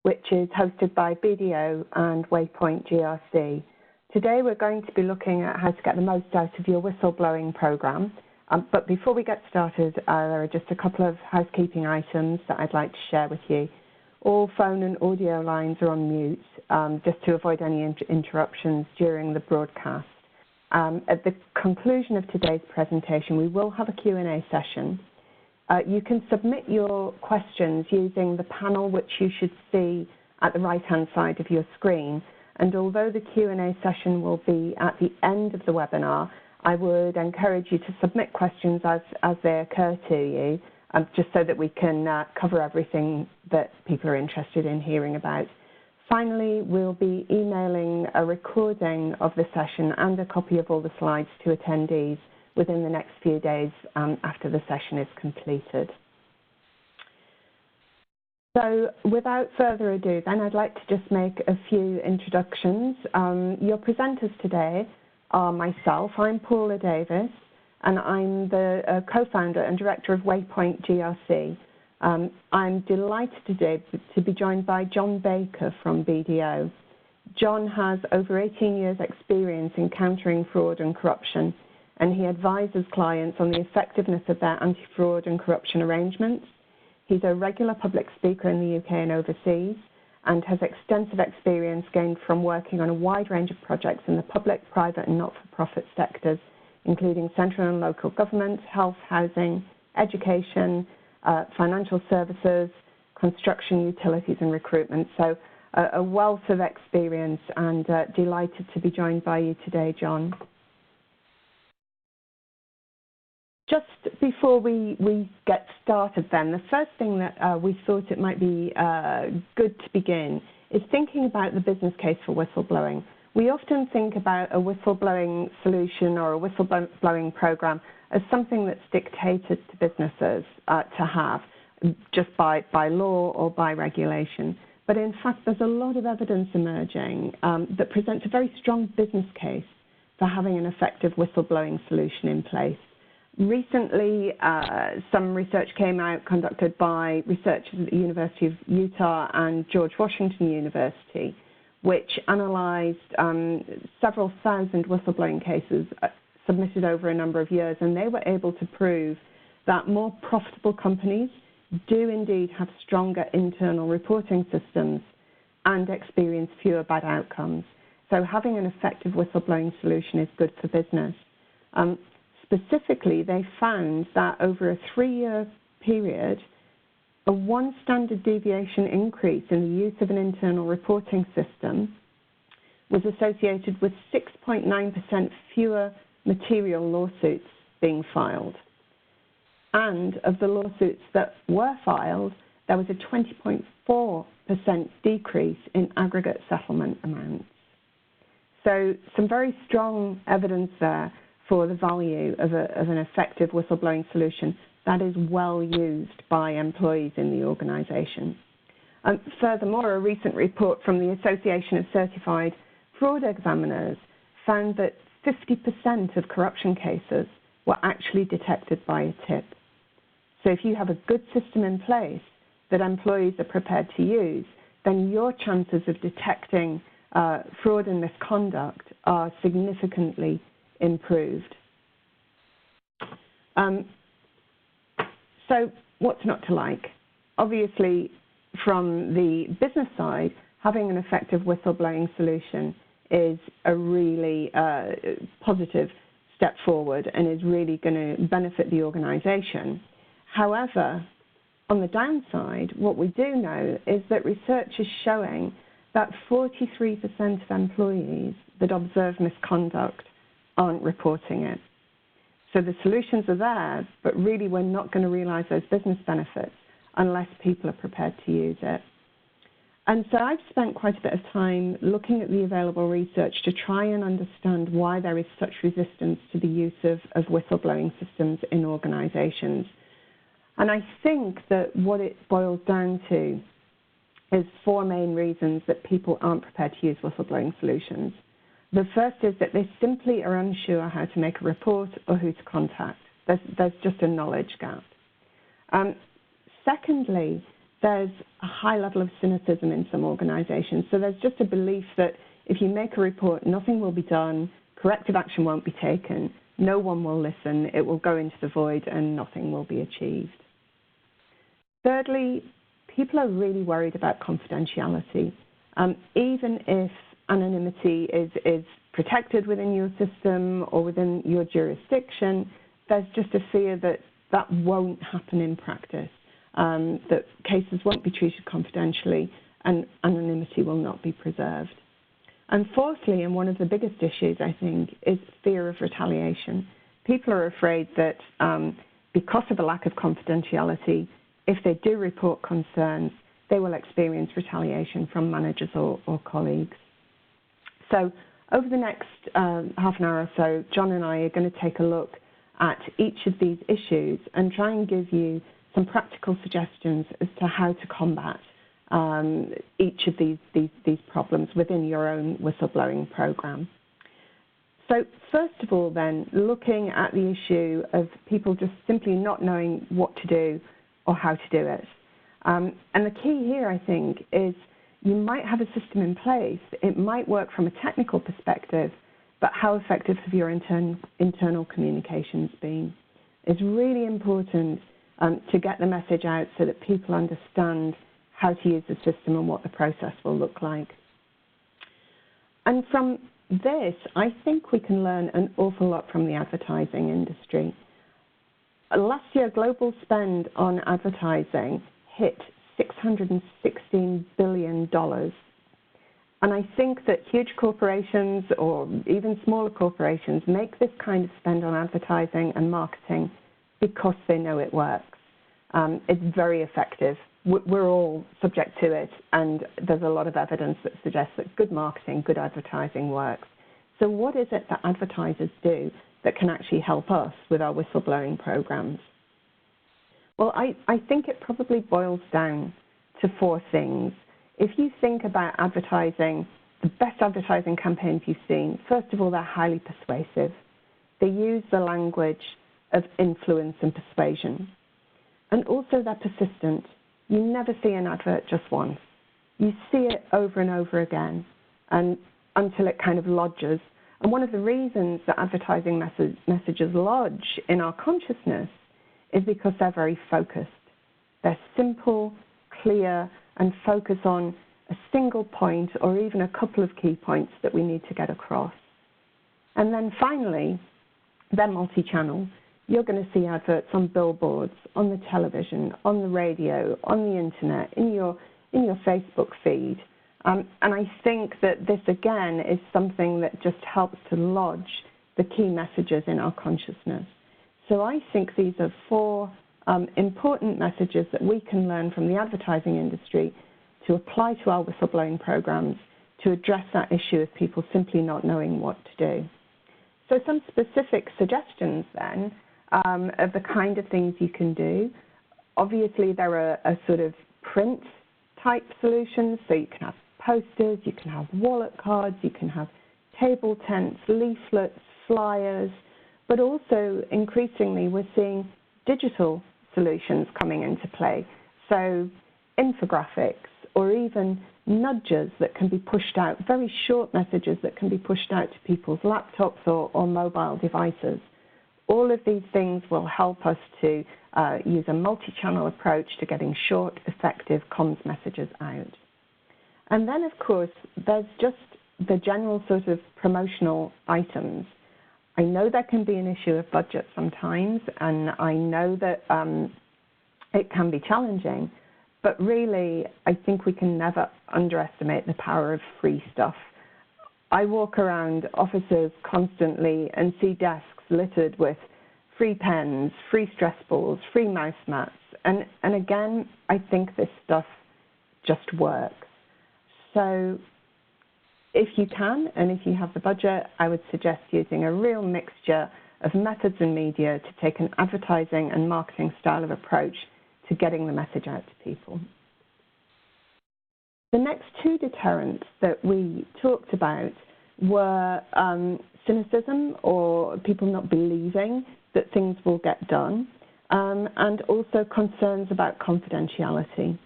which is hosted by BDO and Waypoint GRC. Today we're going to be looking at how to get the most out of your whistleblowing program. But before we get started, there are just a couple of housekeeping items that I'd like to share with you. All phone and audio lines are on mute, just to avoid any interruptions during the broadcast. At the conclusion of today's presentation, we will have a Q&A session. You can submit your questions using the panel which you should see at the right-hand side of your screen. And although the Q&A session will be at the end of the webinar, I would encourage you to submit questions as they occur to you, just so that we can cover everything that people are interested in hearing about. Finally, we'll be emailing a recording of the session and a copy of all the slides to attendees within the next few days after the session is completed. So without further ado, then I'd like to just make a few introductions. Your presenters today are myself. I'm Paula Davis, and I'm the co-founder and director of Waypoint GRC. I'm delighted today to be joined by John Baker from BDO. John has over 18 years' experience in countering fraud and corruption, and he advises clients on the effectiveness of their anti-fraud and corruption arrangements. He's a regular public speaker in the UK and overseas, and has extensive experience gained from working on a wide range of projects in the public, private and not-for-profit sectors, including central and local government, health, housing, education, financial services, construction, utilities and recruitment. So a wealth of experience, and delighted to be joined by you today, John. Just before we get started then, the first thing that we thought it might be good to begin is thinking about the business case for whistleblowing. We often think about a whistleblowing solution or a whistleblowing program as something that's dictated to businesses to have, just by law or by regulation. But in fact, there's a lot of evidence emerging that presents a very strong business case for having an effective whistleblowing solution in place. Recently, some research came out conducted by researchers at the University of Utah and George Washington University, which analysed several thousand whistleblowing cases submitted over a number of years, and they were able to prove that more profitable companies do indeed have stronger internal reporting systems and experience fewer bad outcomes. So having an effective whistleblowing solution is good for business. Specifically, they found that over a 3-year period, a 1 standard deviation increase in the use of an internal reporting system was associated with 6.9% fewer material lawsuits being filed. And of the lawsuits that were filed, there was a 20.4% decrease in aggregate settlement amounts. So some very strong evidence there for the value of an effective whistleblowing solution that is well used by employees in the organisation. Furthermore, a recent report from the Association of Certified Fraud Examiners found that 50% of corruption cases were actually detected by a tip. So if you have a good system in place that employees are prepared to use, then your chances of detecting fraud and misconduct are significantly improved. So what's not to like? Obviously, from the business side, having an effective whistleblowing solution is a really positive step forward and is really going to benefit the organisation. However, on the downside, what we do know is that research is showing that 43% of employees that observe misconduct aren't reporting it. So the solutions are there, but really we're not going to realise those business benefits unless people are prepared to use it. And so I've spent quite a bit of time looking at the available research to try and understand why there is such resistance to the use of whistleblowing systems in organisations. And I think that what it boils down to is 4 main reasons that people aren't prepared to use whistleblowing solutions. The first is that they simply are unsure how to make a report or who to contact. There's just a knowledge gap. Secondly, there's a high level of cynicism in some organizations. So there's just a belief that if you make a report, nothing will be done, corrective action won't be taken, no one will listen, it will go into the void and nothing will be achieved. Thirdly, people are really worried about confidentiality. Even if anonymity is protected within your system or within your jurisdiction, there's just a fear that that won't happen in practice, that cases won't be treated confidentially and anonymity will not be preserved. And fourthly, and one of the biggest issues, I think, is fear of retaliation. People are afraid that because of a lack of confidentiality, if they do report concerns, they will experience retaliation from managers or colleagues. So over the next half an hour or so, John and I are going to take a look at each of these issues and try and give you some practical suggestions as to how to combat each of these problems within your own whistleblowing program. So first of all then, looking at the issue of people just simply not knowing what to do or how to do it. And the key here, I think, is you might have a system in place. It might work from a technical perspective, but how effective have your internal communications been? It's really important to get the message out so that people understand how to use the system and what the process will look like. And from this, I think we can learn an awful lot from the advertising industry. Last year, global spend on advertising hit $616 billion. And I think that huge corporations or even smaller corporations make this kind of spend on advertising and marketing because they know it works. It's very effective. We're all subject to it, and there's a lot of evidence that suggests that good marketing, good advertising works. So what is it that advertisers do that can actually help us with our whistleblowing programs? Well, I think it probably boils down to four things. If you think about advertising, the best advertising campaigns you've seen, first of all, they're highly persuasive. They use the language of influence and persuasion. And also they're persistent. You never see an advert just once. You see it over and over again and until it kind of lodges. And one of the reasons that advertising messages lodge in our consciousness is because they're very focused. They're simple, clear, and focus on a single point or even a couple of key points that we need to get across. And then finally, they're multi-channel. You're going to see adverts on billboards, on the television, on the radio, on the internet, in your Facebook feed. And I think that this, again, is something that just helps to lodge the key messages in our consciousness. So I think these are four important messages that we can learn from the advertising industry to apply to our whistleblowing programs to address that issue of people simply not knowing what to do. So some specific suggestions then of the kind of things you can do. Obviously, there are a sort of print type solutions, so you can have posters, you can have wallet cards, you can have table tents, leaflets, flyers, but also increasingly we're seeing digital solutions coming into play. So infographics or even nudges that can be pushed out, very short messages that can be pushed out to people's laptops or mobile devices. All of these things will help us to use a multi-channel approach to getting short, effective comms messages out. And then, of course, there's just the general sort of promotional items. I know there can be an issue of budget sometimes, and I know that it can be challenging, but really, I think we can never underestimate the power of free stuff. I walk around offices constantly and see desks littered with free pens, free stress balls, free mouse mats. And again, I think this stuff just works. So if you can, and if you have the budget, I would suggest using a real mixture of methods and media to take an advertising and marketing style of approach to getting the message out to people. The next two deterrents that we talked about were cynicism, or people not believing that things will get done, and also concerns about confidentiality.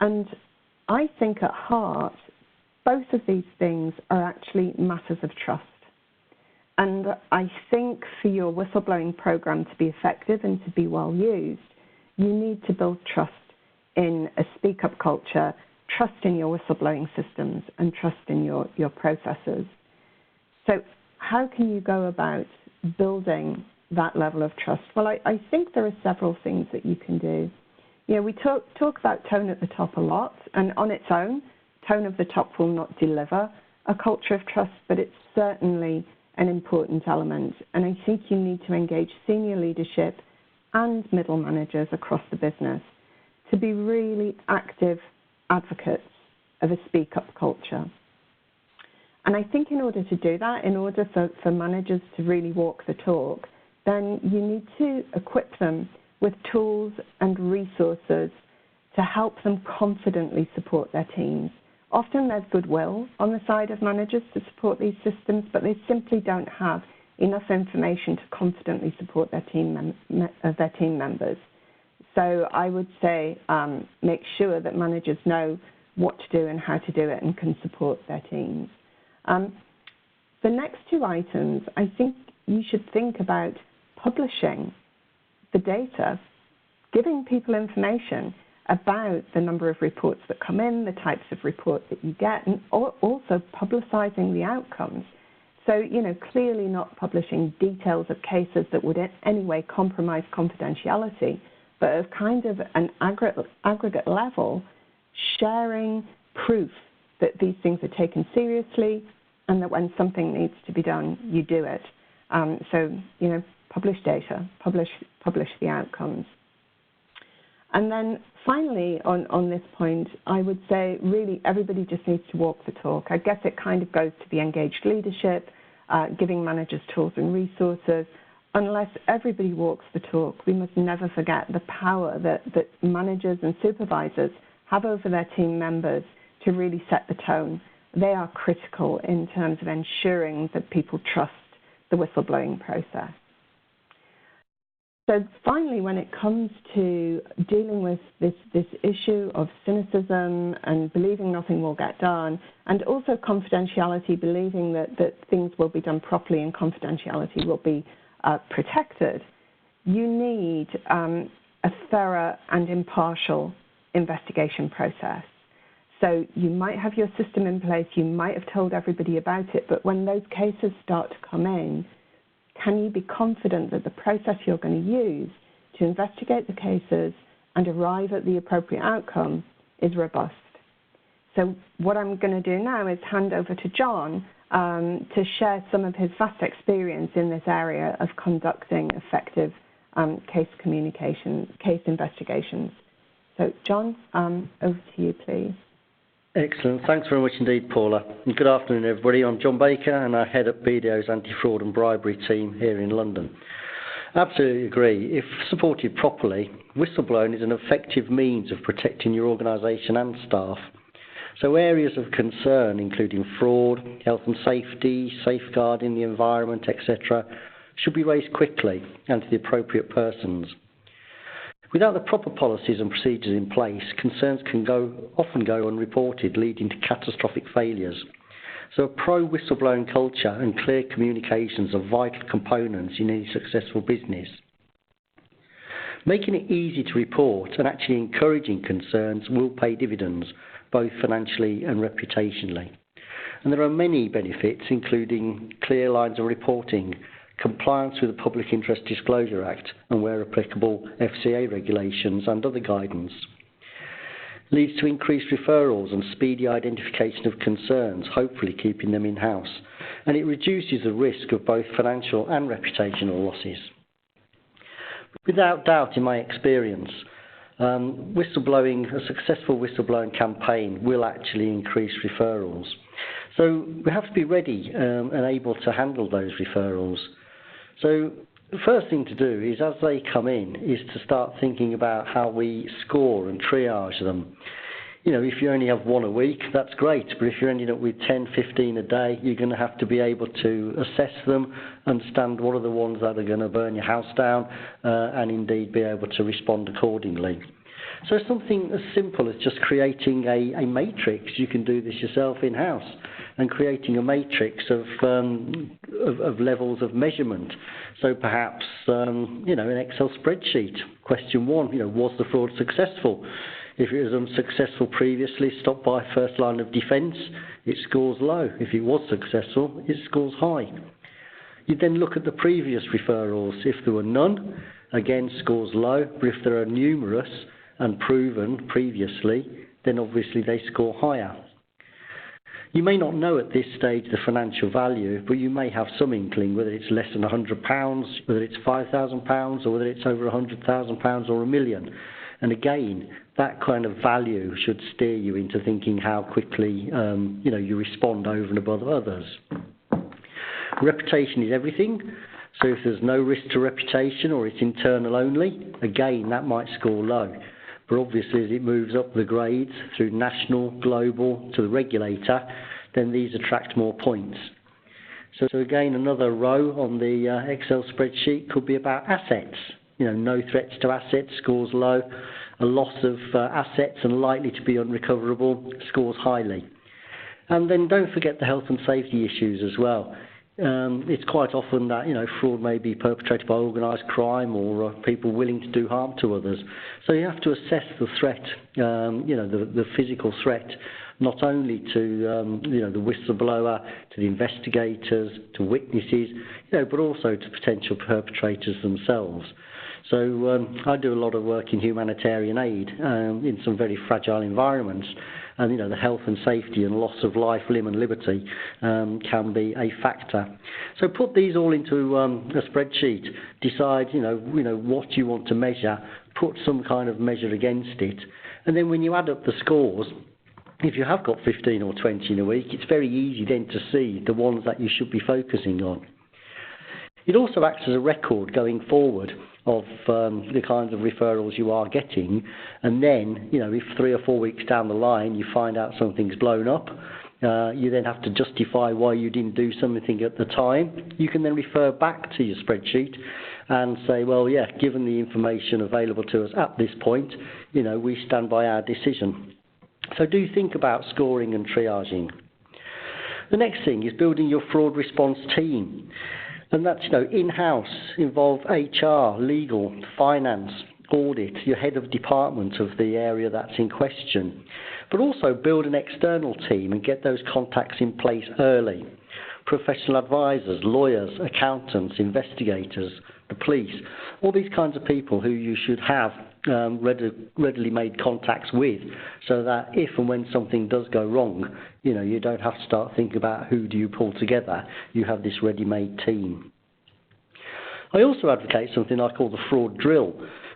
And I think at heart, both of these things are actually matters of trust. And I think for your whistleblowing program to be effective and to be well used, you need to build trust in a speak-up culture, trust in your whistleblowing systems, and trust in your processes. So how can you go about building that level of trust? Well, I think there are several things that you can do. You know, we talk about tone at the top a lot, and on its own, tone of the top will not deliver a culture of trust, but it's certainly an important element. And I think you need to engage senior leadership and middle managers across the business to be really active advocates of a speak-up culture. And I think in order to do that, in order for managers to really walk the talk, then you need to equip them with tools and resources to help them confidently support their teams. Often there's goodwill on the side of managers to support these systems, but they simply don't have enough information to confidently support their team members. So I would say make sure that managers know what to do and how to do it and can support their teams. The next two items, I think you should think about publishing the data, giving people information about the number of reports that come in, the types of reports that you get, and also publicizing the outcomes. So, you know, clearly not publishing details of cases that would in any way compromise confidentiality, but of kind of an aggregate level, sharing proof that these things are taken seriously and that when something needs to be done, you do it. So, you know, publish data, publish the outcomes. And then finally, on this point, I would say really everybody just needs to walk the talk. I guess it kind of goes to the engaged leadership, giving managers tools and resources. Unless everybody walks the talk, we must never forget the power that managers and supervisors have over their team members to really set the tone. They are critical in terms of ensuring that people trust the whistleblowing process. So finally, when it comes to dealing with this issue of cynicism and believing nothing will get done, and also confidentiality, believing that things will be done properly and confidentiality will be protected, you need a thorough and impartial investigation process. So you might have your system in place, you might have told everybody about it, but when those cases start to come in, can you be confident that the process you're going to use to investigate the cases and arrive at the appropriate outcome is robust? So what I'm going to do now is hand over to John to share some of his vast experience in this area of conducting effective case investigations. So John, over to you, please. Excellent. Thanks very much indeed, Paula. And good afternoon, everybody. I'm John Baker, and I head up BDO's anti-fraud and bribery team here in London. Absolutely agree. If supported properly, whistleblowing is an effective means of protecting your organisation and staff. So areas of concern, including fraud, health and safety, safeguarding the environment, etc., should be raised quickly and to the appropriate persons. Without the proper policies and procedures in place, concerns can often go unreported, leading to catastrophic failures. So a pro-whistleblowing culture and clear communications are vital components in any successful business. Making it easy to report and actually encouraging concerns will pay dividends, both financially and reputationally. And there are many benefits, including clear lines of reporting, compliance with the Public Interest Disclosure Act and, where applicable, FCA regulations and other guidance. Leads to increased referrals and speedy identification of concerns, hopefully keeping them in-house. And it reduces the risk of both financial and reputational losses. Without doubt, in my experience, a successful whistleblowing campaign will actually increase referrals. So we have to be ready and able to handle those referrals. So the first thing to do is, as they come in, is to start thinking about how we score and triage them. You know, if you only have one a week, that's great, but if you're ending up with 10, 15 a day, you're going to have to be able to assess them, understand what are the ones that are going to burn your house down, and indeed be able to respond accordingly. So something as simple as just creating a matrix. You can do this yourself in-house, and creating a matrix of levels of measurement. So perhaps, an Excel spreadsheet. Question 1, was the fraud successful? If it was unsuccessful previously, stop by first line of defence, it scores low. If it was successful, it scores high. You then look at the previous referrals. If there were none, again, scores low. But if there are numerous and proven previously, then obviously they score higher. You may not know at this stage the financial value, but you may have some inkling whether it's less than £100, whether it's £5,000, or whether it's over £100,000 or $1 million. And again, that kind of value should steer you into thinking how quickly you respond over and above others. Reputation is everything. So if there's no risk to reputation or it's internal only, again, that might score low. But obviously, as it moves up the grades through national, global, to the regulator, then these attract more points. So again, another row on the Excel spreadsheet could be about assets. No threats to assets scores low. A loss of assets and likely to be unrecoverable scores highly. And then don't forget the health and safety issues as well. It's quite often that fraud may be perpetrated by organised crime or people willing to do harm to others. So you have to assess the threat, the physical threat, not only to the whistleblower, to the investigators, to witnesses, but also to potential perpetrators themselves. So I do a lot of work in humanitarian aid in some very fragile environments. And the health and safety and loss of life, limb and liberty can be a factor. So put these all into a spreadsheet, decide what you want to measure, put some kind of measure against it, and then when you add up the scores, if you have got 15 or 20 in a week, it's very easy then to see the ones that you should be focusing on. It also acts as a record going forward of the kinds of referrals you are getting, and then, if 3 or 4 weeks down the line you find out something's blown up, you then have to justify why you didn't do something at the time. You can then refer back to your spreadsheet and say, well, yeah, given the information available to us at this point, we stand by our decision. So do think about scoring and triaging. The next thing is building your fraud response team. And that's, in-house, involve HR, legal, finance, audit, your head of department of the area that's in question. But also build an external team and get those contacts in place early. Professional advisors, lawyers, accountants, investigators, the police, all these kinds of people who you should have readily made contacts with, so that if and when something does go wrong, you don't have to start thinking about who do you pull together. You have this ready-made team. I also advocate something I call the fraud drill.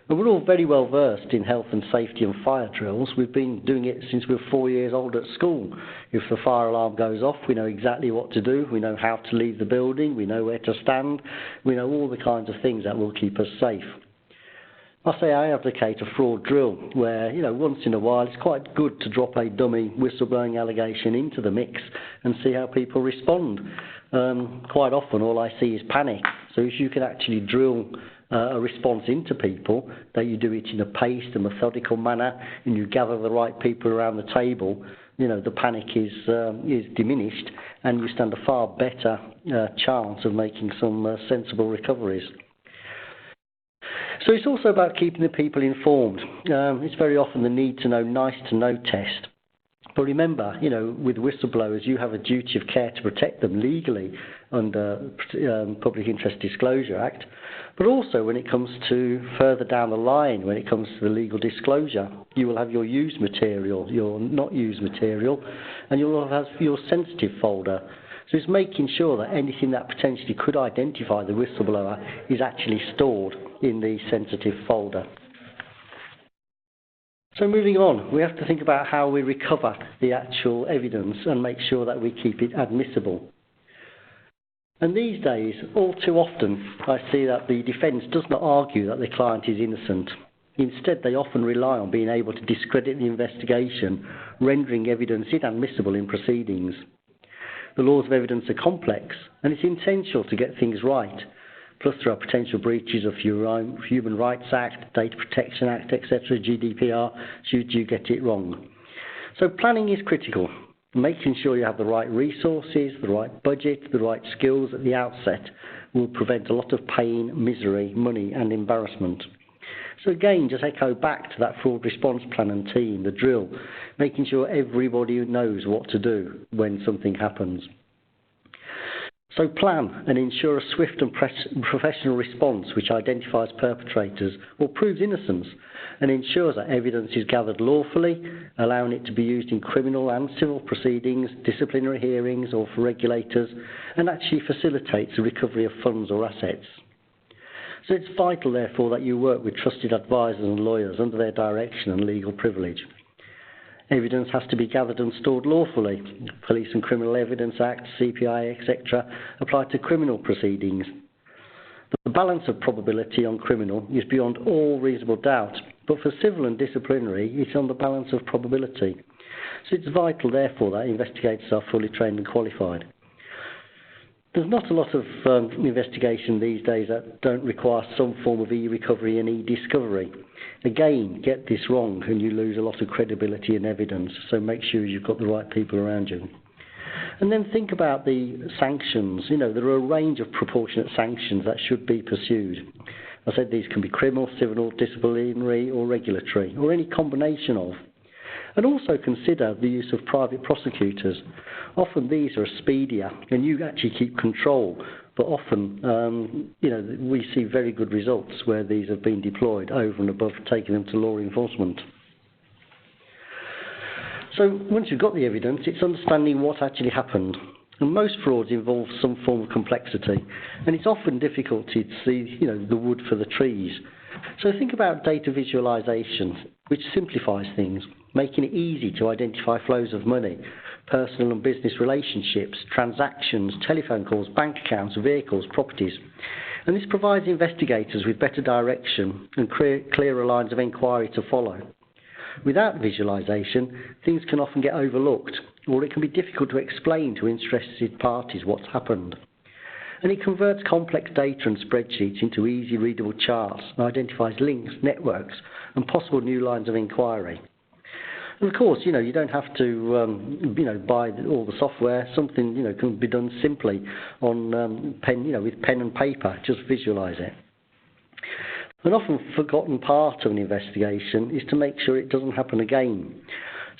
And we're all very well versed in health and safety and fire drills. We've been doing it since we were 4 years old at school. If the fire alarm goes off, we know exactly what to do. We know how to leave the building. We know where to stand. We know all the kinds of things that will keep us safe. I advocate a fraud drill where, once in a while it's quite good to drop a dummy whistleblowing allegation into the mix and see how people respond. Quite often all I see is panic. So if you can actually drill a response into people, that you do it in a paced and methodical manner and you gather the right people around the table, the panic is diminished and you stand a far better chance of making some sensible recoveries. So it's also about keeping the people informed. It's very often the need to know, nice to know test. But remember, with whistleblowers, you have a duty of care to protect them legally under Public Interest Disclosure Act. But also when it comes to further down the line, when it comes to the legal disclosure, you will have your used material, your not used material, and you'll have your sensitive folder. So it's making sure that anything that potentially could identify the whistleblower is actually stored in the sensitive folder. So moving on, we have to think about how we recover the actual evidence and make sure that we keep it admissible. And these days, all too often, I see that the defence does not argue that the client is innocent. Instead, they often rely on being able to discredit the investigation, rendering evidence inadmissible in proceedings. The laws of evidence are complex, and it's essential to get things right. plus there are potential breaches of Human Rights Act, Data Protection Act, etc., GDPR, should you get it wrong. So planning is critical. Making sure you have the right resources, the right budget, the right skills at the outset will prevent a lot of pain, misery, money and embarrassment. So again, just echo back to that fraud response plan and team, the drill, making sure everybody knows what to do when something happens. So plan and ensure a swift and professional response which identifies perpetrators or proves innocence and ensures that evidence is gathered lawfully, allowing it to be used in criminal and civil proceedings, disciplinary hearings or for regulators, and actually facilitates the recovery of funds or assets. So it's vital, therefore, that you work with trusted advisors and lawyers under their direction and legal privilege. Evidence has to be gathered and stored lawfully. Police and Criminal Evidence Act, CPI, etc. apply to criminal proceedings. The balance of probability on criminal is beyond all reasonable doubt, but for civil and disciplinary, it's on the balance of probability. So it's vital, therefore, that investigators are fully trained and qualified. There's not a lot of investigation these days that don't require some form of e-recovery and e-discovery. Again, get this wrong and you lose a lot of credibility and evidence, so make sure you've got the right people around you. And then think about the sanctions. You know, there are a range of proportionate sanctions that should be pursued. I said these can be criminal, civil, disciplinary or regulatory, or any combination of. And also consider the use of private prosecutors. Often these are speedier and you actually keep control, but often we see very good results where these have been deployed over and above taking them to law enforcement. So once you've got the evidence, it's understanding what actually happened. And most frauds involve some form of complexity, and it's often difficult to see the wood for the trees. So think about data visualization, which simplifies things, making it easy to identify flows of money, personal and business relationships, transactions, telephone calls, bank accounts, vehicles, properties. And this provides investigators with better direction and clearer lines of inquiry to follow. Without visualization, things can often get overlooked, or it can be difficult to explain to interested parties what's happened. And it converts complex data and spreadsheets into easy readable charts and identifies links, networks, and possible new lines of inquiry. And of course, you don't have to, buy all the software. Something, can be done simply on with pen and paper. Just visualize it. An often forgotten part of an investigation is to make sure it doesn't happen again.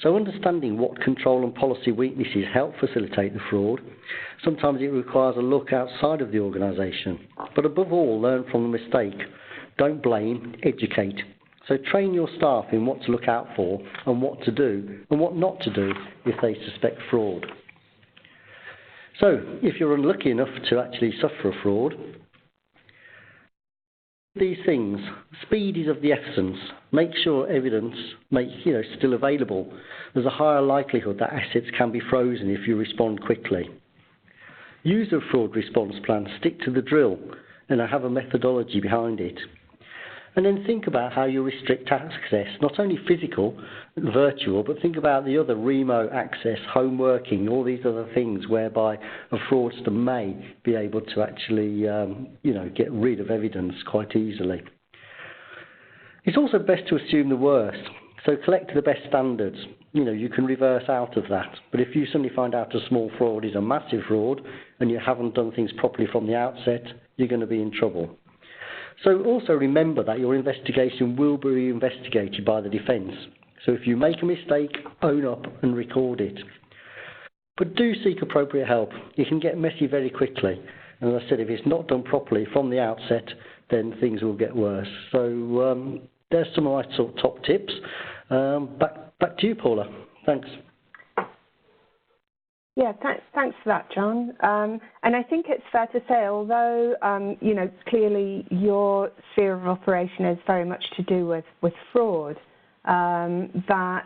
So understanding what control and policy weaknesses help facilitate the fraud. Sometimes it requires a look outside of the organisation. But above all, learn from the mistake. Don't blame, educate. So train your staff in what to look out for and what to do and what not to do if they suspect fraud. So if you're unlucky enough to actually suffer a fraud, these things, speed is of the essence. Make sure evidence still available. There's a higher likelihood that assets can be frozen if you respond quickly. Use a fraud response plan, stick to the drill, and have a methodology behind it. And then think about how you restrict access, not only physical, virtual, but think about the other remote access, home working, all these other things whereby a fraudster may be able to actually, get rid of evidence quite easily. It's also best to assume the worst, so collect the best standards. You can reverse out of that, but if you suddenly find out a small fraud is a massive fraud and you haven't done things properly from the outset, you're going to be in trouble. So also remember that your investigation will be investigated by the defence. So if you make a mistake, own up and record it. But do seek appropriate help. It can get messy very quickly. And as I said, if it's not done properly from the outset, then things will get worse. So there's some of my top tips. Back to you, Paula. Thanks. Yeah, thanks for that, John. And I think it's fair to say, although, clearly your sphere of operation is very much to do with fraud, that,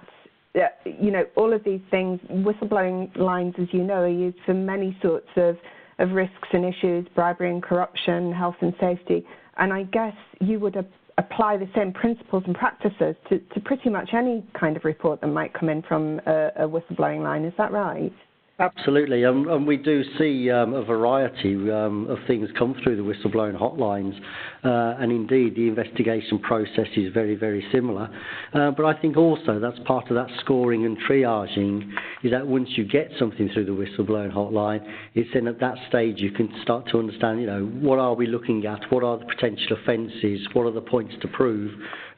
all of these things, whistleblowing lines, as you know, are used for many sorts of risks and issues, bribery and corruption, health and safety. And I guess you would apply the same principles and practices to pretty much any kind of report that might come in from a whistleblowing line. Is that right? Absolutely, and we do see a variety of things come through the whistleblowing hotlines, and indeed the investigation process is very, very similar. But I think also that's part of that scoring and triaging, is that once you get something through the whistleblowing hotline, it's then at that stage you can start to understand, what are we looking at, what are the potential offences, what are the points to prove,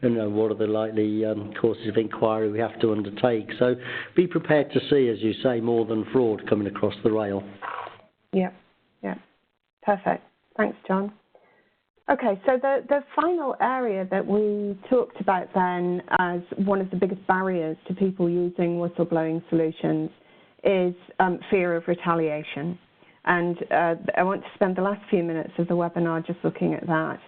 and what are the likely courses of inquiry we have to undertake. So be prepared to see, as you say, more than fraud coming across the rail. Yeah, perfect. Thanks, John. Okay, so the final area that we talked about then as one of the biggest barriers to people using whistleblowing solutions is fear of retaliation. And I want to spend the last few minutes of the webinar just looking at that.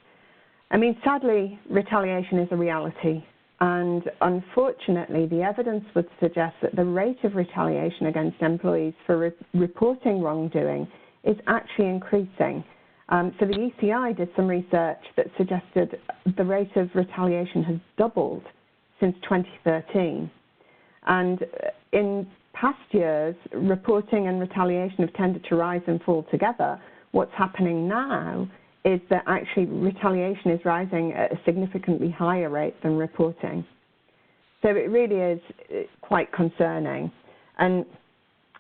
I mean, sadly, retaliation is a reality. And unfortunately, the evidence would suggest that the rate of retaliation against employees for reporting wrongdoing is actually increasing. So the ECI did some research that suggested the rate of retaliation has doubled since 2013. And in past years, reporting and retaliation have tended to rise and fall together. What's happening now is that actually retaliation is rising at a significantly higher rate than reporting. So it really is quite concerning. And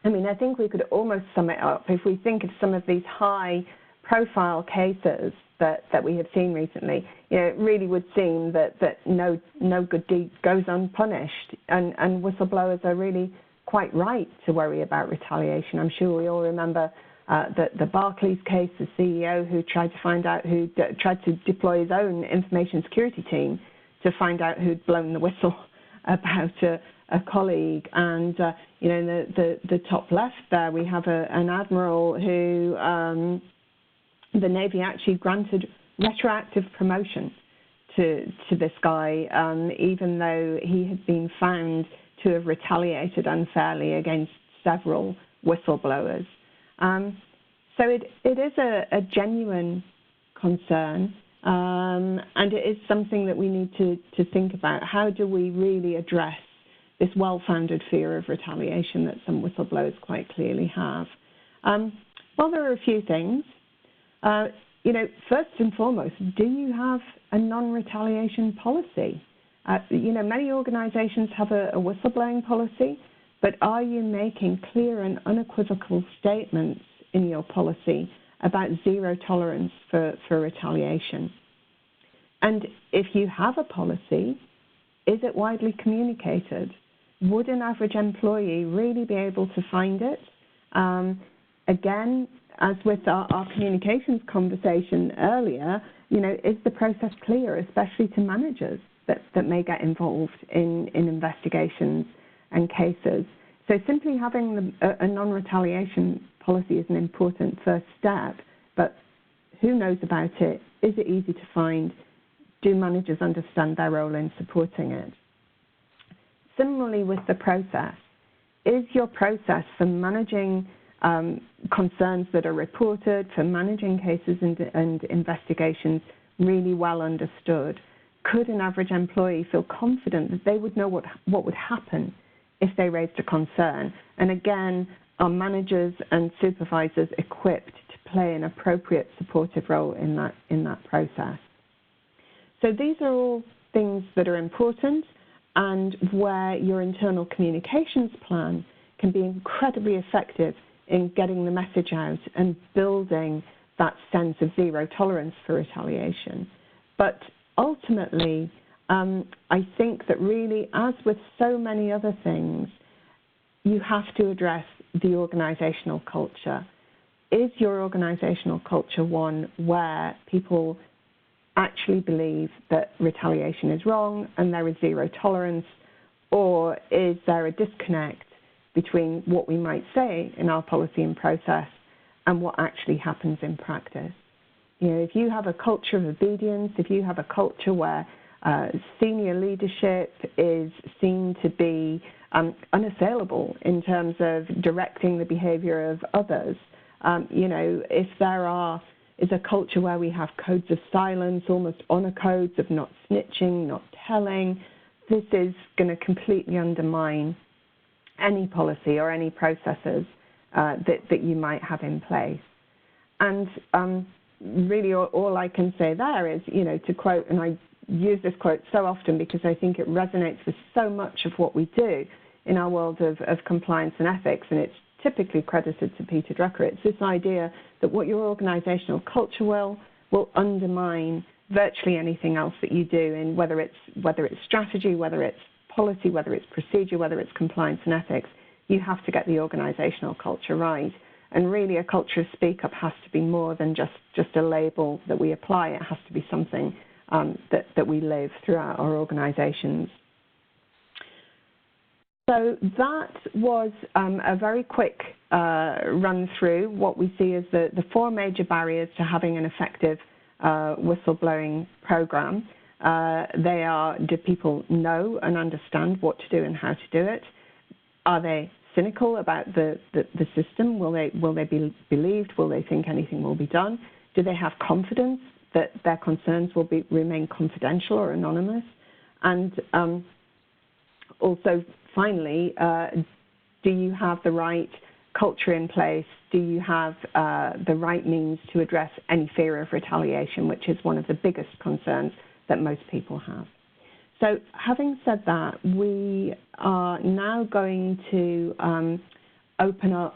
I mean, I think we could almost sum it up if we think of some of these high-profile cases that we have seen recently. It really would seem that no good deed goes unpunished, and whistleblowers are really quite right to worry about retaliation. I'm sure we all remember the Barclays case, the CEO who tried to deploy his own information security team to find out who'd blown the whistle about a colleague. And in the top left there, we have an admiral who the Navy actually granted retroactive promotion to this guy, even though he had been found to have retaliated unfairly against several whistleblowers. So it is a genuine concern, and it is something that we need to think about. How do we really address this well-founded fear of retaliation that some whistleblowers quite clearly have? Well, there are a few things. First and foremost, do you have a non-retaliation policy? Many organizations have a whistleblowing policy, but are you making clear and unequivocal statements in your policy about zero tolerance for retaliation? And if you have a policy, is it widely communicated? Would an average employee really be able to find it? Again, as with our communications conversation earlier, is the process clear, especially to managers that may get involved in investigations and cases? So simply having a non-retaliation policy is an important first step, but who knows about it? Is it easy to find? Do managers understand their role in supporting it? Similarly with the process, is your process for managing concerns that are reported, for managing cases and investigations really well understood? Could an average employee feel confident that they would know what would happen if they raised a concern? And again, are managers and supervisors equipped to play an appropriate supportive role in that process? So these are all things that are important, and where your internal communications plan can be incredibly effective in getting the message out and building that sense of zero tolerance for retaliation. But ultimately, I think that really, as with so many other things, you have to address the organizational culture. Is your organizational culture one where people actually believe that retaliation is wrong and there is zero tolerance, or is there a disconnect between what we might say in our policy and process and what actually happens in practice? If you have a culture of obedience, if you have a culture where senior leadership is seen to be unassailable in terms of directing the behavior of others, if there is a culture where we have codes of silence, almost honor codes of not snitching, not telling, this is going to completely undermine any policy or any processes that you might have in place. And really all I can say there is, to quote, and I use this quote so often because I think it resonates with so much of what we do in our world of compliance and ethics, and it's typically credited to Peter Drucker. It's this idea that what your organizational culture will undermine virtually anything else that you do, in whether it's strategy, whether it's policy, whether it's procedure, whether it's compliance and ethics. You have to get the organizational culture right. And really a culture of speak up has to be more than just a label that we apply. It has to be something that we live throughout our organizations. So that was a very quick run through what we see as the four major barriers to having an effective whistleblowing program. They are, do people know and understand what to do and how to do it? Are they cynical about the system? Will they be believed? Will they think anything will be done? Do they have confidence that their concerns will remain confidential or anonymous? And also, finally, do you have the right culture in place? Do you have the right means to address any fear of retaliation, which is one of the biggest concerns that most people have? So having said that, we are now going to open up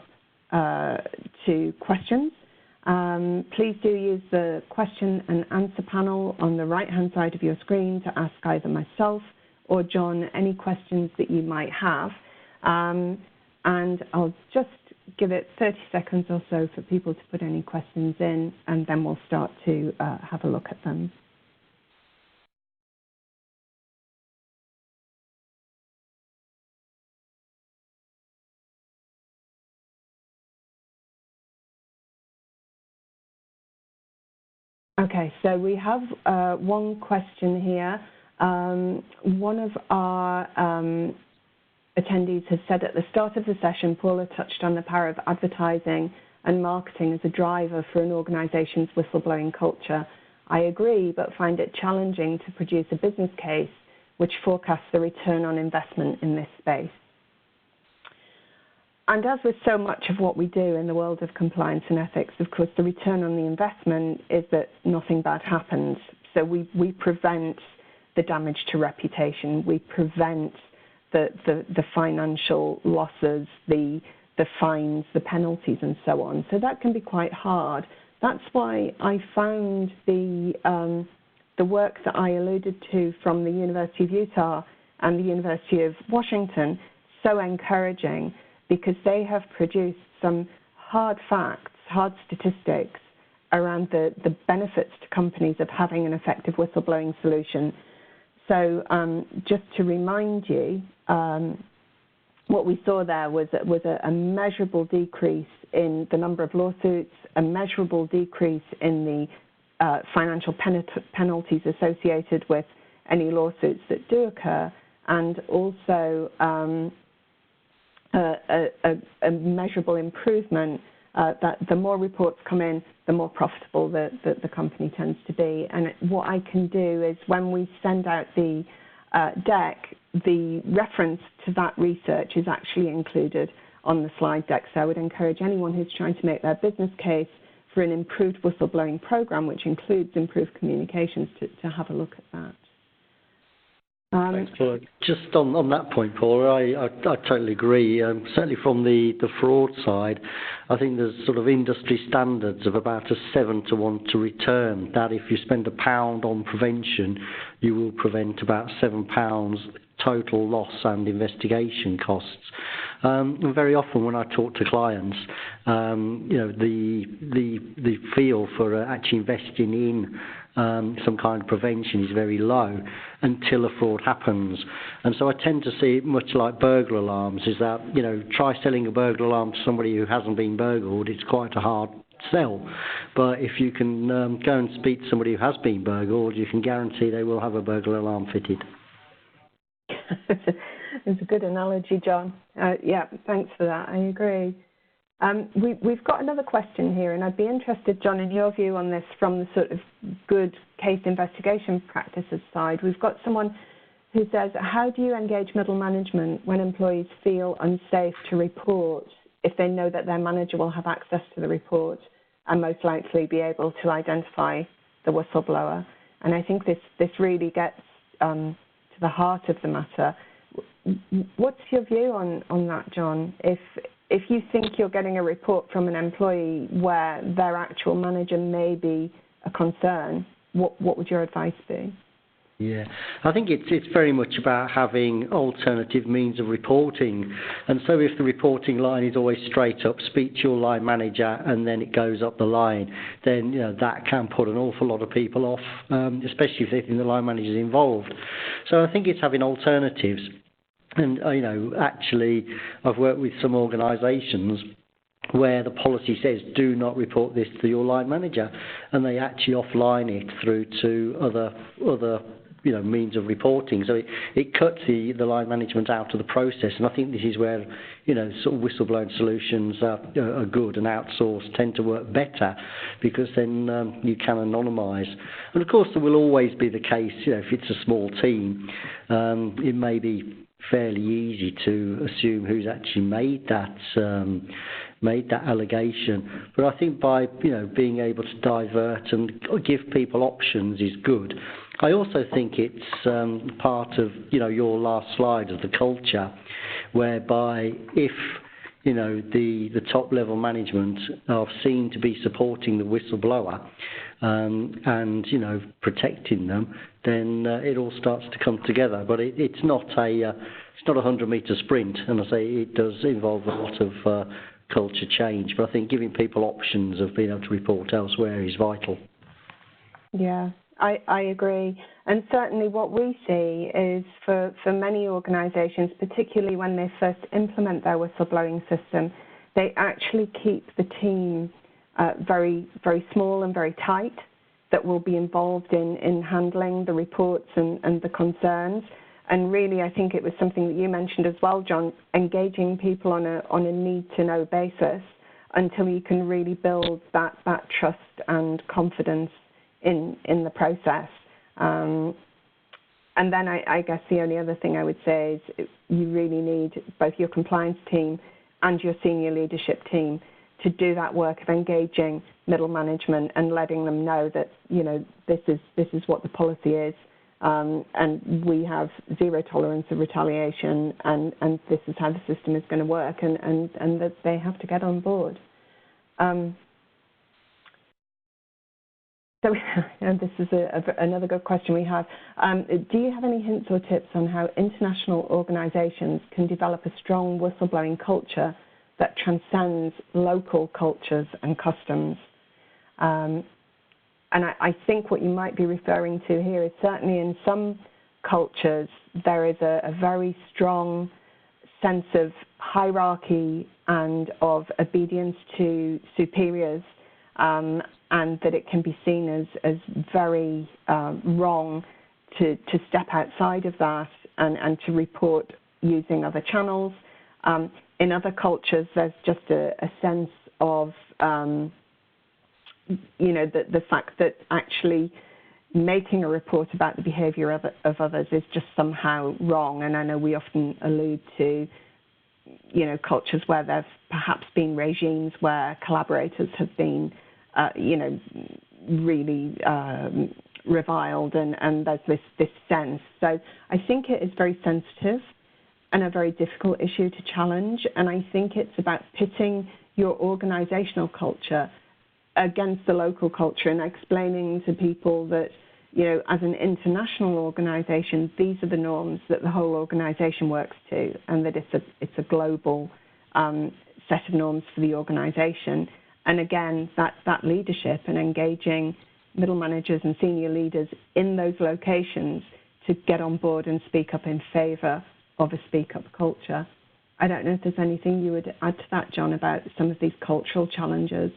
to questions. Please do use the question and answer panel on the right-hand side of your screen to ask either myself or John any questions that you might have. And I'll just give it 30 seconds or so for people to put any questions in, and then we'll start to have a look at them. Okay, so we have one question here. One of our attendees has said at the start of the session, Paula touched on the power of advertising and marketing as a driver for an organization's whistleblowing culture. I agree, but find it challenging to produce a business case which forecasts the return on investment in this space. And as with so much of what we do in the world of compliance and ethics, of course, the return on the investment is that nothing bad happens. So we prevent the damage to reputation. We prevent the financial losses, the fines, the penalties, and so on. So that can be quite hard. That's why I found the work that I alluded to from the University of Utah and the University of Washington so encouraging, because they have produced some hard facts, hard statistics around the benefits to companies of having an effective whistleblowing solution. So just to remind you, what we saw there was a measurable decrease in the number of lawsuits, a measurable decrease in the financial penalties associated with any lawsuits that do occur, and also a measurable improvement that the more reports come in, the more profitable the company tends to be. And what I can do is when we send out the deck, the reference to that research is actually included on the slide deck. So I would encourage anyone who's trying to make their business case for an improved whistleblowing program, which includes improved communications, to have a look at that. Thanks, Paula. Just on that point, Paula, I totally agree. Certainly from the fraud side, I think there's sort of industry standards of about a 7-to-1 to return, that if you spend £1 on prevention, you will prevent about £7 total loss and investigation costs. And very often when I talk to clients, the feel for actually investing in some kind of prevention is very low until a fraud happens. And so I tend to see it much like burglar alarms, is that, try selling a burglar alarm to somebody who hasn't been burgled, it's quite a hard sell. But if you can go and speak to somebody who has been burgled, you can guarantee they will have a burglar alarm fitted. It's a good analogy, John. Yeah, thanks for that. I agree. We've got another question here, and I'd be interested, John, in your view on this from the sort of good case investigation practices side. We've got someone who says, how do you engage middle management when employees feel unsafe to report if they know that their manager will have access to the report and most likely be able to identify the whistleblower. And I think this really gets to the heart of the matter. What's your view on that, John? If you think you're getting a report from an employee where their actual manager may be a concern, what would your advice be? Yeah, I think it's very much about having alternative means of reporting. And so if the reporting line is always straight up, speak to your line manager, and then it goes up the line, then that can put an awful lot of people off, especially if they think the line manager is involved. So I think it's having alternatives. And, actually, I've worked with some organisations where the policy says do not report this to your line manager, and they actually offline it through to other means of reporting. So it cuts the line management out of the process, and I think this is where sort of whistleblowing solutions are good, and outsourced tend to work better because then you can anonymise. And of course there will always be the case, if it's a small team, it may be fairly easy to assume who's actually made that allegation. But I think by being able to divert and give people options is good. I also think it's part of your last slide of the culture, whereby if the top level management are seen to be supporting the whistleblower and protecting them, then it all starts to come together. But it's not a 100-metre sprint, and I say it does involve a lot of culture change. But I think giving people options of being able to report elsewhere is vital. Yeah, I agree. And certainly what we see is for many organisations, particularly when they first implement their whistleblowing system, they actually keep the team very, very small and very tight that will be involved in handling the reports and the concerns. And really, I think it was something that you mentioned as well, John, engaging people on a need-to-know basis until you can really build that trust and confidence in the process. And then I guess the only other thing I would say is you really need both your compliance team and your senior leadership team to do that work of engaging middle management and letting them know that this is what the policy is, and we have zero tolerance of retaliation, and this is how the system is going to work, and that they have to get on board. So this is another good question we have. Do you have any hints or tips on how international organisations can develop a strong whistleblowing culture that transcends local cultures and customs? And I think what you might be referring to here is certainly in some cultures there is a very strong sense of hierarchy and of obedience to superiors, and that it can be seen as very wrong to step outside of that and to report using other channels. In other cultures, there's just a sense of, the fact that actually making a report about the behaviour of others is just somehow wrong. And I know we often allude to, cultures where there's perhaps been regimes where collaborators have been really reviled, and there's this sense. So I think it is very sensitive and a very difficult issue to challenge, and I think it's about pitting your organisational culture against the local culture and explaining to people that, as an international organisation, these are the norms that the whole organisation works to, and that it's a global set of norms for the organisation. And again, that leadership and engaging middle managers and senior leaders in those locations to get on board and speak up in favour of a speak-up culture. I don't know if there's anything you would add to that, John, about some of these cultural challenges.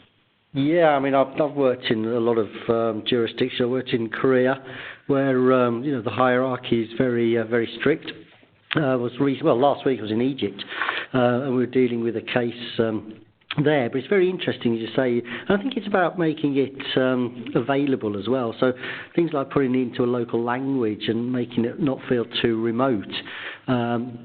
Yeah, I mean, I've worked in a lot of jurisdictions. I worked in Korea, where the hierarchy is very very strict. Last week I was in Egypt, and we were dealing with a case there, but it's very interesting, as you say, and I think it's about making it available as well. So things like putting it into a local language and making it not feel too remote.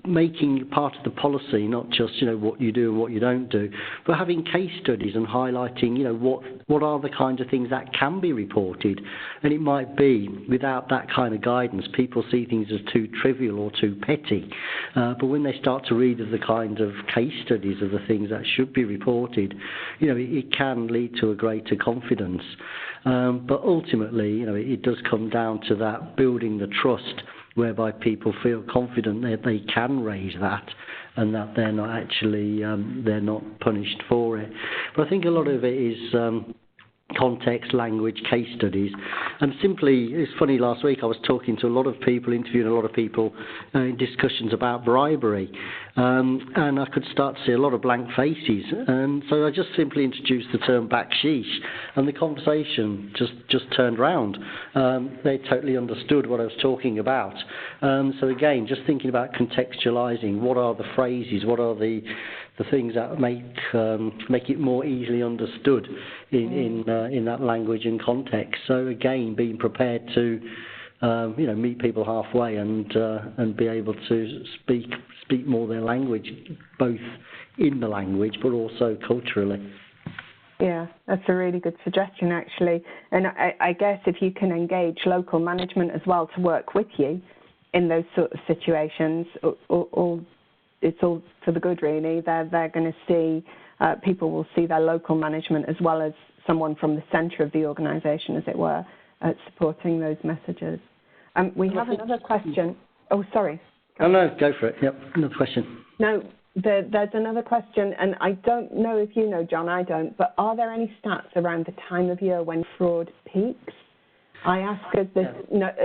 making part of the policy not just what you do and what you don't do, but having case studies and highlighting what are the kinds of things that can be reported. And it might be without that kind of guidance, people see things as too trivial or too petty. But when they start to read of the kind of case studies of the things that should be reported, it can lead to a greater confidence. But ultimately, it does come down to that building the trust, whereby people feel confident that they can raise that and that they're not actually they're not punished for it. But I think a lot of it is context, language, case studies, and simply, it's funny, last week I was talking to a lot of people, interviewing a lot of people in discussions about bribery, and I could start to see a lot of blank faces, and so I just simply introduced the term baksheesh, and the conversation just turned round. They totally understood what I was talking about. So again, just thinking about contextualising, what are the phrases, what are the things that make it more easily understood in that language and context. So again, being prepared to meet people halfway and be able to speak more their language, both in the language but also culturally. Yeah, that's a really good suggestion, actually. And I guess if you can engage local management as well to work with you in those sort of situations, it's all for the good, really. They're going to see, people will see their local management as well as someone from the centre of the organisation, as it were, supporting those messages. We have another question. Oh, sorry. No, go for it. Yep, another question. No, there's another question, and I don't know if you know, John, I don't, but are there any stats around the time of year when fraud peaks? I ask as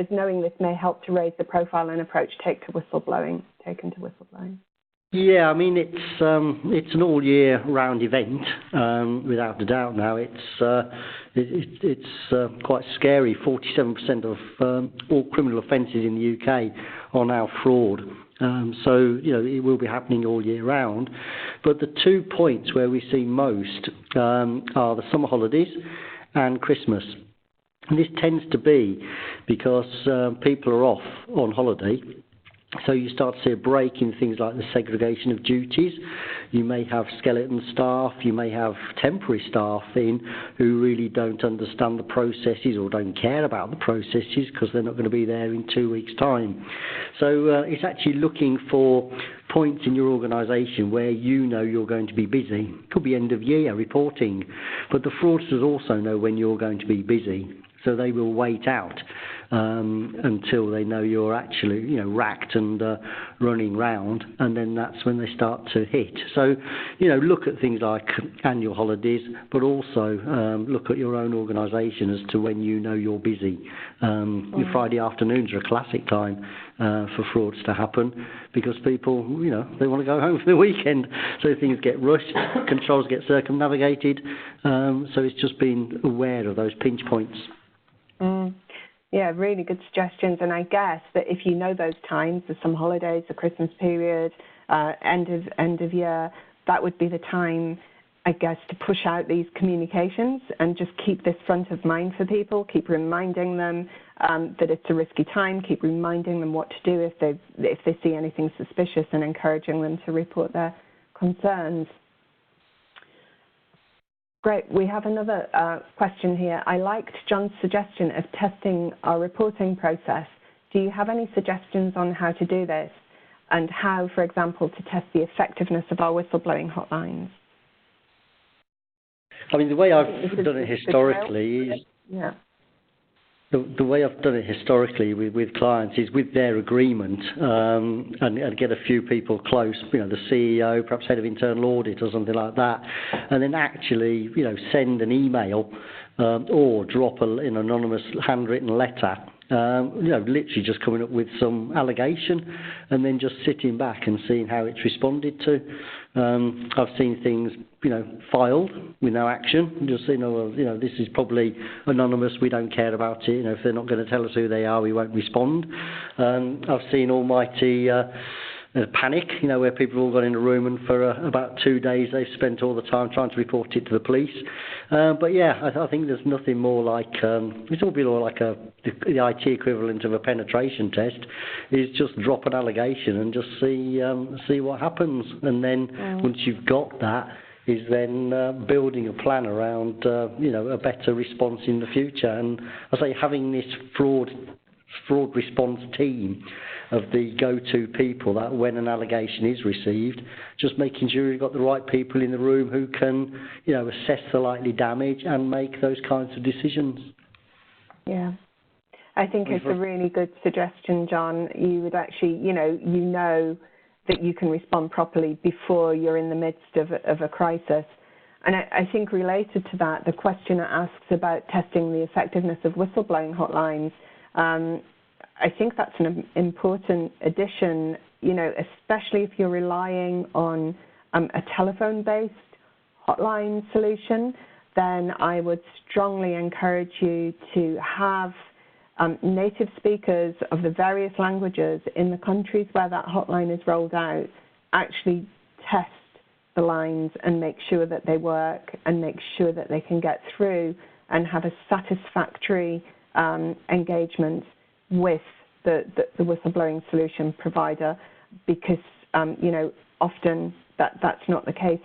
knowing this may help to raise the profile and approach taken to whistleblowing. Yeah, I mean, it's an all year round event, without a doubt. Now it's quite scary. 47% of all criminal offences in the UK are now fraud. So it will be happening all year round. But the 2 points where we see most are the summer holidays and Christmas. And this tends to be because people are off on holiday. So you start to see a break in things like the segregation of duties. You may have skeleton staff, you may have temporary staff in who really don't understand the processes or don't care about the processes because they're not going to be there in 2 weeks' time. So it's actually looking for points in your organisation where you're going to be busy. Could be end of year reporting, but the fraudsters also know when you're going to be busy. So they will wait out until they know you're actually, racked and running round, and then that's when they start to hit. So, look at things like annual holidays, but also look at your own organisation as to when you're busy. Your Friday afternoons are a classic time for frauds to happen because people, they want to go home for the weekend, so things get rushed, controls get circumnavigated. So it's just being aware of those pinch points. Yeah, really good suggestions. And I guess that if you know those times, the summer holidays, the Christmas period, end of year, that would be the time, I guess, to push out these communications and just keep this front of mind for people, keep reminding them that it's a risky time, keep reminding them what to do if they see anything suspicious, and encouraging them to report their concerns. Great. We have another question here. I liked John's suggestion of testing our reporting process. Do you have any suggestions on how to do this, and how, for example, to test the effectiveness of our whistleblowing hotlines? I mean, the way I've done it historically is... Yeah. The way I've done it historically with clients is with their agreement, and get a few people close, the CEO, perhaps head of internal audit or something like that, and then actually, send an email or drop an anonymous handwritten letter, literally just coming up with some allegation and then just sitting back and seeing how it's responded to. I've seen things, filed with no action. Just this is probably anonymous. We don't care about it. If they're not going to tell us who they are, we won't respond. I've seen almighty panic, where people have all gone in a room and for about 2 days they've spent all the time trying to report it to the police. But yeah, I think there's nothing more like, it's all been like the IT equivalent of a penetration test, is just drop an allegation and just see what happens. And then once you've got that, is then building a plan around, a better response in the future. And I say having this fraud response team of the go-to people that when an allegation is received, just making sure you've got the right people in the room who can, assess the likely damage and make those kinds of decisions. Yeah. I think it's a really good suggestion, John. You would actually, know that you can respond properly before you're in the midst of a crisis. And I think related to that, the questioner asks about testing the effectiveness of whistleblowing hotlines. I think that's an important addition, especially if you're relying on a telephone-based hotline solution, then I would strongly encourage you to have native speakers of the various languages in the countries where that hotline is rolled out actually test the lines and make sure that they work and make sure that they can get through and have a satisfactory engagement with the whistleblowing solution provider, because often that's not the case.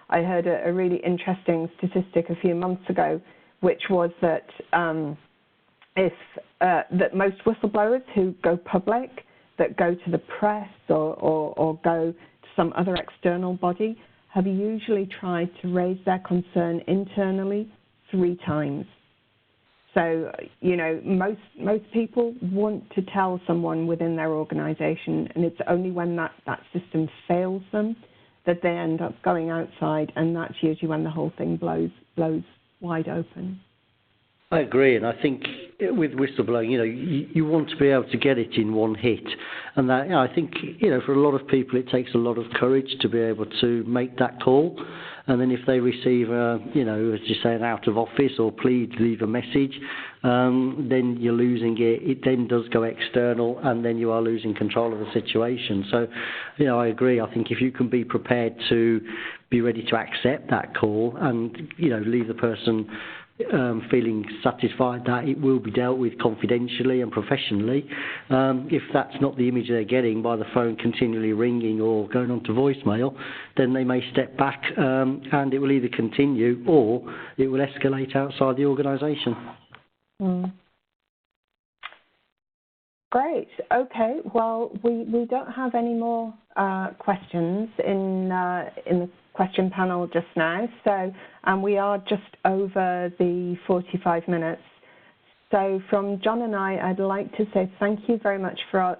I heard a really interesting statistic a few months ago, which was that that most whistleblowers who go public, that go to the press or go to some other external body, have usually tried to raise their concern internally 3 times. So, most people want to tell someone within their organization, and it's only when that system fails them that they end up going outside, and that's usually when the whole thing blows wide open. I agree, and I think with whistleblowing, you want to be able to get it in one hit, and that I think for a lot of people it takes a lot of courage to be able to make that call, and then if they receive as you say, an out of office or please leave a message, then you're losing it. It then does go external, and then you are losing control of the situation. So, I agree. I think if you can be prepared to be ready to accept that call and leave the person feeling satisfied that it will be dealt with confidentially and professionally. If that's not the image they're getting by the phone continually ringing or going on to voicemail, then they may step back and it will either continue or it will escalate outside the organisation. Great. Okay. Well, we don't have any more questions in the question panel just now, so we are just over the 45 minutes. So from John and I'd like to say thank you very much for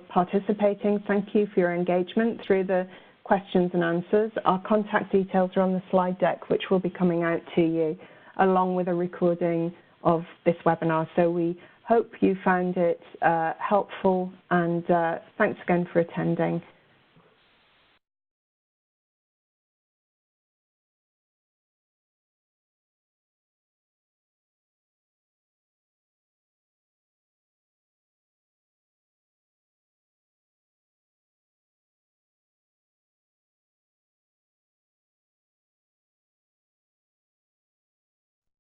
participating. Thank you for your engagement through the questions and answers. Our contact details are on the slide deck, which will be coming out to you, along with a recording of this webinar. So we hope you found it helpful, and thanks again for attending.